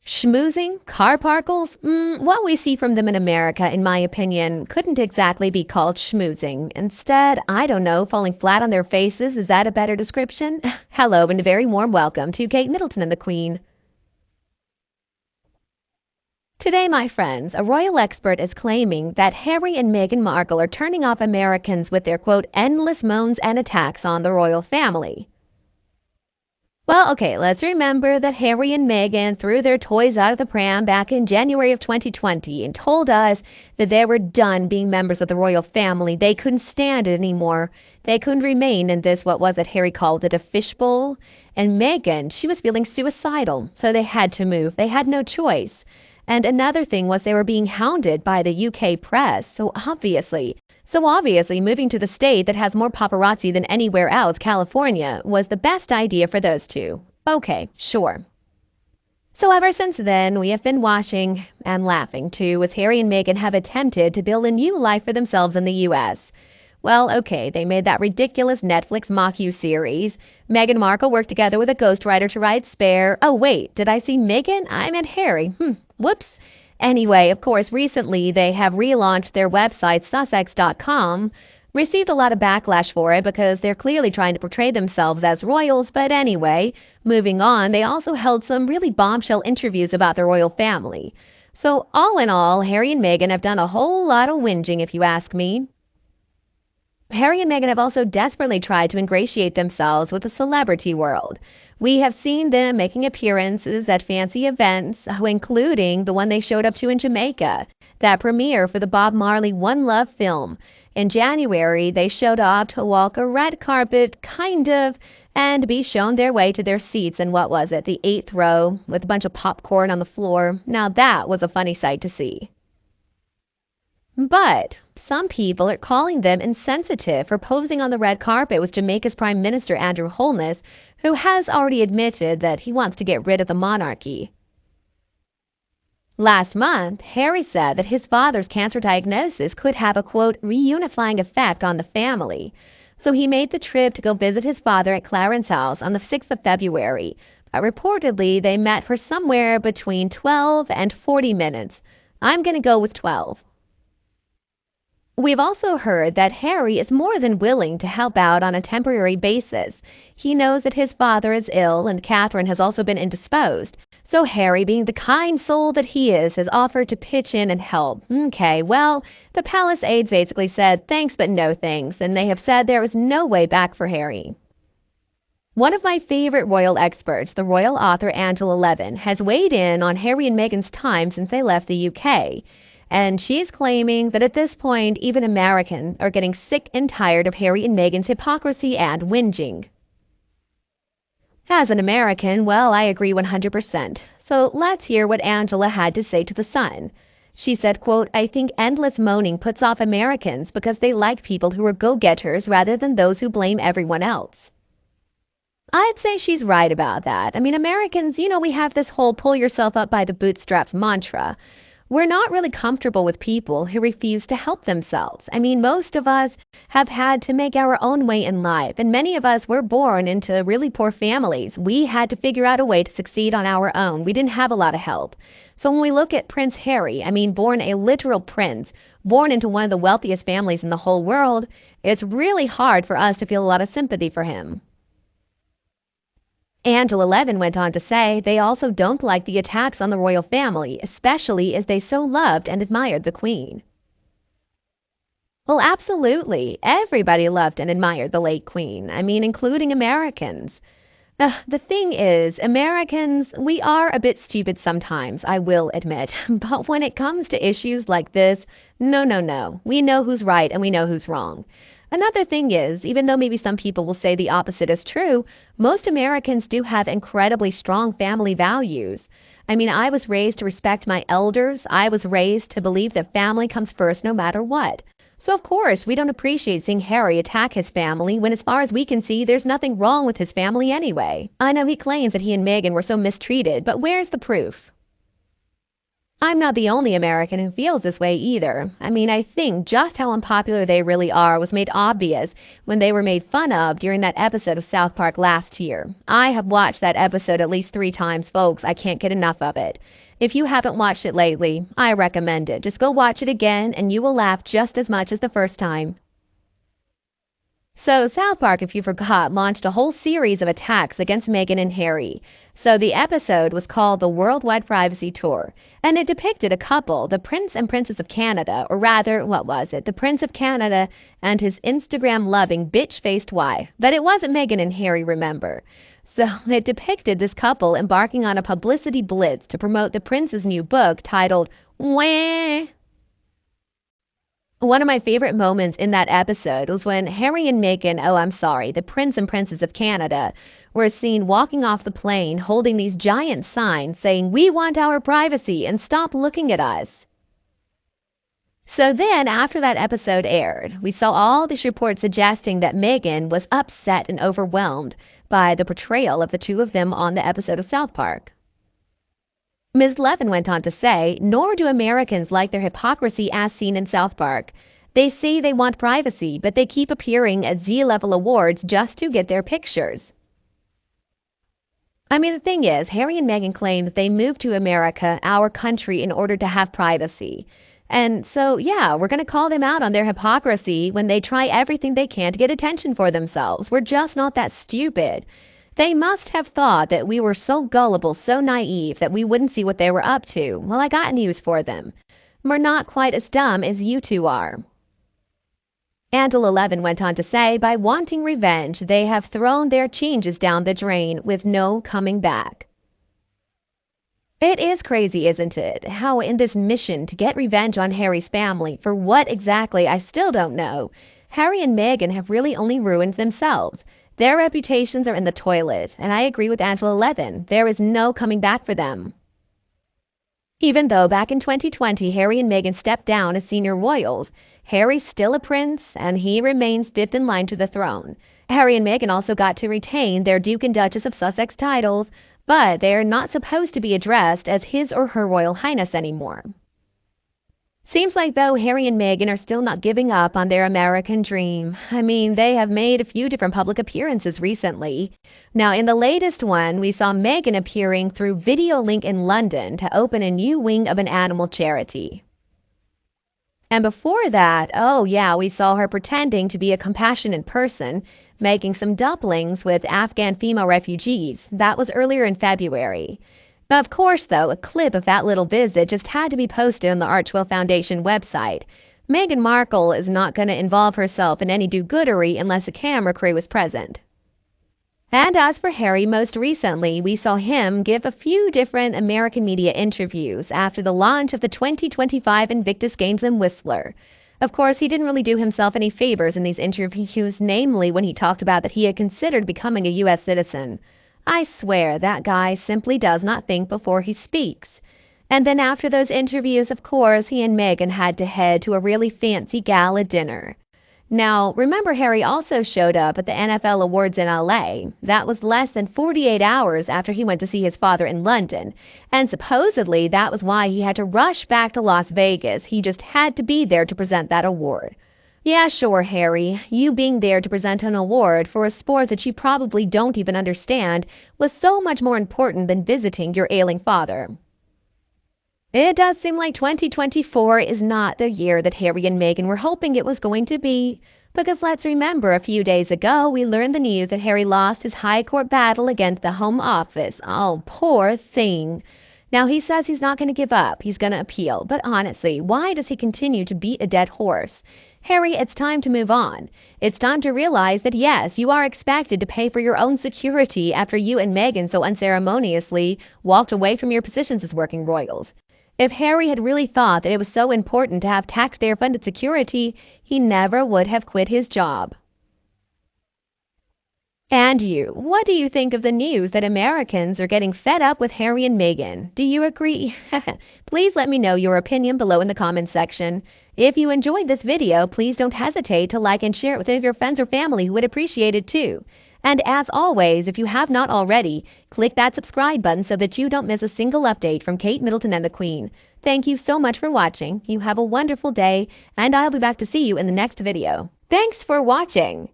Schmoozing? Car parkles? What we see from them in America, in my opinion, couldn't exactly be called schmoozing. Instead, I don't know, falling flat on their faces, is that a better description? Hello and a very warm welcome to Kate Middleton and the Queen. Today, my friends, a royal expert is claiming that Harry and Meghan Markle are turning off Americans with their quote, endless moans and attacks on the royal family. Well, okay, let's remember that Harry and Meghan threw their toys out of the pram back in January of 2020 and told us that they were done being members of the royal family. They couldn't stand it anymore. They couldn't remain in this, what was it, Harry called it a fishbowl. And Meghan, she was feeling suicidal, so they had to move. They had no choice. And another thing was they were being hounded by the UK press, so obviously, moving to the state that has more paparazzi than anywhere else, California, was the best idea for those two. Okay, sure. So ever since then, we have been watching and laughing too as Harry and Meghan have attempted to build a new life for themselves in the US. Well, okay, they made that ridiculous Netflix mock-you series. Meghan Markle worked together with a ghostwriter to write Spare. Oh wait, did I see Meghan? I meant Harry. Whoops. Anyway, of course, recently they have relaunched their website, sussex.com, received a lot of backlash for it because they're clearly trying to portray themselves as royals. But anyway, moving on, they also held some really bombshell interviews about the royal family. So all in all, Harry and Meghan have done a whole lot of whinging, if you ask me. Harry and Meghan have also desperately tried to ingratiate themselves with the celebrity world. We have seen them making appearances at fancy events, including the one they showed up to in Jamaica, that premiere for the Bob Marley One Love film. In January, they showed up to walk a red carpet, and be shown their way to their seats in what was it, the 8th row, with a bunch of popcorn on the floor. Now that was a funny sight to see. But some people are calling them insensitive for posing on the red carpet with Jamaica's Prime Minister Andrew Holness, who has already admitted that he wants to get rid of the monarchy. Last month, Harry said that his father's cancer diagnosis could have a, quote, reunifying effect on the family. So he made the trip to go visit his father at Clarence House on the 6th of February. But reportedly, they met for somewhere between 12 and 40 minutes. I'm going to go with 12. We've also heard that Harry is more than willing to help out on a temporary basis. He knows that his father is ill and Catherine has also been indisposed. So Harry, being the kind soul that he is, has offered to pitch in and help. Okay, well, the palace aides basically said thanks but no thanks, and they have said there is no way back for Harry. One of my favorite royal experts, the royal author Angela Levin, has weighed in on Harry and Meghan's time since they left the UK. And she's claiming that at this point, even Americans are getting sick and tired of Harry and Meghan's hypocrisy and whinging. As an American, well, I agree 100%. So let's hear what Angela had to say to The Sun. She said, quote, I think endless moaning puts off Americans because they like people who are go-getters rather than those who blame everyone else. I'd say she's right about that. I mean, Americans, we have this whole pull yourself up by the bootstraps mantra. We're not really comfortable with people who refuse to help themselves. I mean, most of us have had to make our own way in life, and many of us were born into really poor families. We had to figure out a way to succeed on our own. We didn't have a lot of help. So when we look at Prince Harry, born a literal prince, born into one of the wealthiest families in the whole world, it's really hard for us to feel a lot of sympathy for him. Angela Levin went on to say they also don't like the attacks on the royal family, especially as they so loved and admired the Queen. Well, absolutely. Everybody loved and admired the late Queen. Including Americans. The thing is, Americans, we are a bit stupid sometimes, I will admit. But when it comes to issues like this, no. We know who's right and we know who's wrong. Another thing is, even though maybe some people will say the opposite is true, most Americans do have incredibly strong family values. I was raised to respect my elders. I was raised to believe that family comes first no matter what. So of course, we don't appreciate seeing Harry attack his family when as far as we can see, there's nothing wrong with his family anyway. I know he claims that he and Meghan were so mistreated, but where's the proof? I'm not the only American who feels this way either. I mean, I think just how unpopular they really are was made obvious when they were made fun of during that episode of South Park last year. I have watched that episode at least 3 times, folks. I can't get enough of it. If you haven't watched it lately, I recommend it. Just go watch it again and you will laugh just as much as the first time. So South Park, if you forgot, launched a whole series of attacks against Meghan and Harry. So the episode was called the Worldwide Privacy Tour, and it depicted a couple, the Prince and Princess of Canada, or rather, what was it? The Prince of Canada and his Instagram-loving, bitch-faced wife. But it wasn't Meghan and Harry, remember. So it depicted this couple embarking on a publicity blitz to promote the prince's new book titled Wah. One of my favorite moments in that episode was when Harry and Meghan, the Prince and Princess of Canada, were seen walking off the plane holding these giant signs saying, "We want our privacy and stop looking at us." So then, after that episode aired, we saw all these reports suggesting that Meghan was upset and overwhelmed by the portrayal of the two of them on the episode of South Park. Ms. Levin went on to say, "Nor do Americans like their hypocrisy as seen in South Park. They say they want privacy, but they keep appearing at Z-level awards just to get their pictures." I mean, the thing is, Harry and Meghan claim that they moved to America, our country, in order to have privacy. And so, yeah, we're going to call them out on their hypocrisy when they try everything they can to get attention for themselves. We're just not that stupid. They must have thought that we were so gullible, so naive, that we wouldn't see what they were up to. Well, I got news for them. We're not quite as dumb as you two are. Angela Levin went on to say, by wanting revenge, they have thrown their changes down the drain with no coming back. It is crazy, isn't it? How in this mission to get revenge on Harry's family, for what exactly I still don't know, Harry and Meghan have really only ruined themselves. Their reputations are in the toilet, and I agree with Angela Levin. There is no coming back for them. Even though back in 2020, Harry and Meghan stepped down as senior royals, Harry's still a prince, and he remains fifth in line to the throne. Harry and Meghan also got to retain their Duke and Duchess of Sussex titles, but they are not supposed to be addressed as His or Her Royal Highness anymore. Seems like, though, Harry and Meghan are still not giving up on their American dream. I mean, they have made a few different public appearances recently. Now, in the latest one, we saw Meghan appearing through video link in London to open a new wing of an animal charity. And before that, we saw her pretending to be a compassionate person, making some dumplings with Afghan female refugees. That was earlier in February. Of course, though, a clip of that little visit just had to be posted on the Archwell Foundation website. Meghan Markle is not going to involve herself in any do-goodery unless a camera crew is present. And as for Harry, most recently, we saw him give a few different American media interviews after the launch of the 2025 Invictus Games in Whistler. Of course, he didn't really do himself any favors in these interviews, namely when he talked about that he had considered becoming a U.S. citizen. I swear that guy simply does not think before he speaks. And then after those interviews, of course, he and Meghan had to head to a really fancy gala dinner. Now, remember Harry also showed up at the NFL Awards in LA. That was less than 48 hours after he went to see his father in London. And supposedly that was why he had to rush back to Las Vegas. He just had to be there to present that award. Yeah, sure, Harry, you being there to present an award for a sport that you probably don't even understand was so much more important than visiting your ailing father. It does seem like 2024 is not the year that Harry and Meghan were hoping it was going to be. Because let's remember, a few days ago, we learned the news that Harry lost his high court battle against the Home Office. Oh, poor thing. Now, he says he's not going to give up. He's going to appeal. But honestly, why does he continue to beat a dead horse? Harry, it's time to move on. It's time to realize that, yes, you are expected to pay for your own security after you and Meghan so unceremoniously walked away from your positions as working royals. If Harry had really thought that it was so important to have taxpayer-funded security, he never would have quit his job. And you, what do you think of the news that Americans are getting fed up with Harry and Meghan? Do you agree? Please let me know your opinion below in the comments section. If you enjoyed this video, please don't hesitate to like and share it with any of your friends or family who would appreciate it too. And as always, if you have not already, click that subscribe button so that you don't miss a single update from Kate Middleton and the Queen. Thank you so much for watching. You have a wonderful day, and I'll be back to see you in the next video. Thanks for watching.